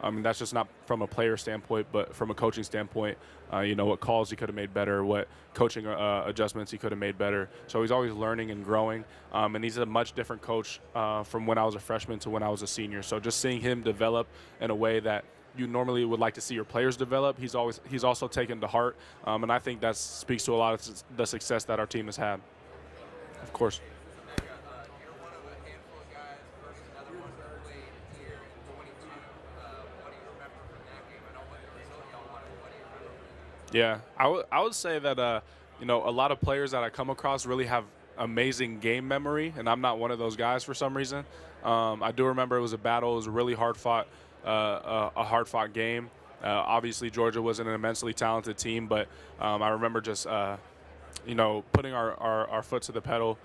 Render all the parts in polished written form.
I mean, that's just not from a player standpoint, but from a coaching standpoint. What calls he could have made better, what coaching adjustments he could have made better. So he's always learning and growing, and he's a much different coach from when I was a freshman to when I was a senior. So just seeing him develop in a way that you normally would like to see your players develop, he's also taken to heart, and I think that speaks to a lot of the success that our team has had. Of course. Emeka, you're one of a handful of guys versus another one who played here in 22. What do you remember from that game? I know what the result y'all wanted. What do you remember from that? Yeah, I would say that a lot of players that I come across really have amazing game memory, and I'm not one of those guys for some reason. I do remember it was a battle. It was a really a hard fought game. Obviously, Georgia was an immensely talented team, but I remember just putting our foot to the pedal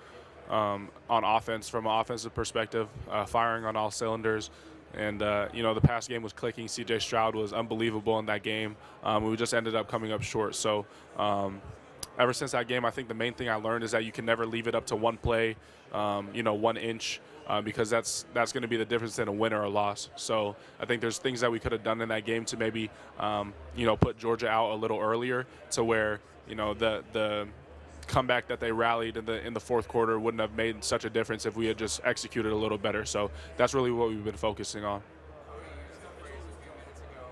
on offense from an offensive perspective, firing on all cylinders. And, the past game was clicking. C.J. Stroud was unbelievable in that game. We just ended up coming up short. So ever since that game, I think the main thing I learned is that you can never leave it up to one play, 1 inch, because that's going to be the difference in a win or a loss. So I think there's things that we could have done in that game to maybe, put Georgia out a little earlier to where, the comeback that they rallied in the fourth quarter wouldn't have made such a difference if we had just executed a little better. So that's really what we've been focusing on. Cody, you used the phrase a few minutes ago,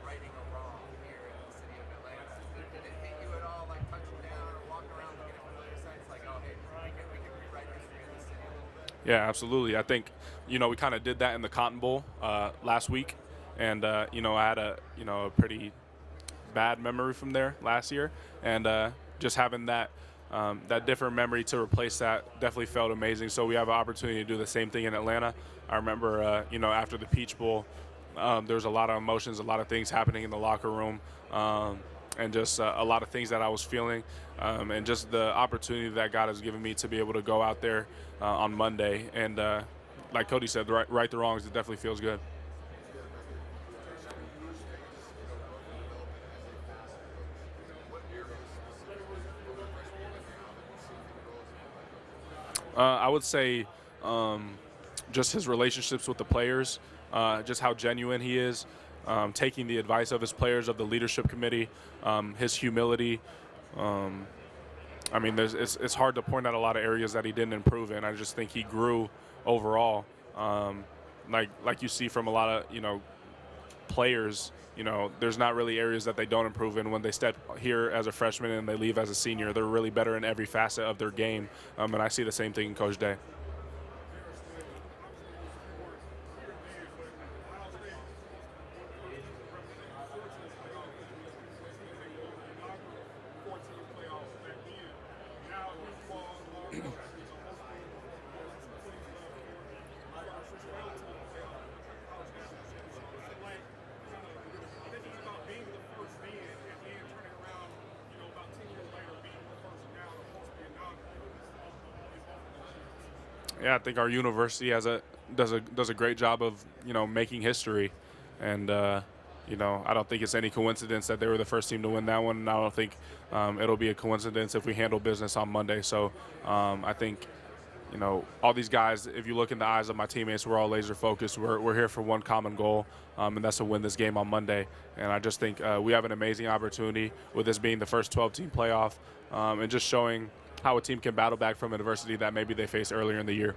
righting a wrong here in the city of Atlanta. Did it hit you at all, like touching down or walking around looking at familiar sites, like, oh, hey, we can rewrite history in this city a little bit? Yeah, absolutely. I think, we kind of did that in the Cotton Bowl last week. And, I had a pretty bad memory from there last year. And just having that different memory to replace that definitely felt amazing. So we have an opportunity to do the same thing in Atlanta. I remember, after the Peach Bowl, there was a lot of emotions, a lot of things happening in the locker room, and just a lot of things that I was feeling, and just the opportunity that God has given me to be able to go out there on Monday. And like Cody said, right the wrongs, it definitely feels good. I would say just his relationships with the players, just how genuine he is, taking the advice of his players, of the leadership committee, his humility. I mean, it's hard to point out a lot of areas that he didn't improve in. I just think he grew overall, like you see from a lot of players. There's not really areas that they don't improve in when they step here as a freshman and they leave as a senior. They're really better in every facet of their game, and I see the same thing in Coach Day. Yeah, I think our university does a great job of making history, and I don't think it's any coincidence that they were the first team to win that one, and I don't think it'll be a coincidence if we handle business on Monday. So I think all these guys, if you look in the eyes of my teammates, we're all laser focused. We're here for one common goal, and that's to win this game on Monday. And I just think we have an amazing opportunity with this being the first 12-team playoff, and just showing how a team can battle back from adversity that maybe they faced earlier in the year.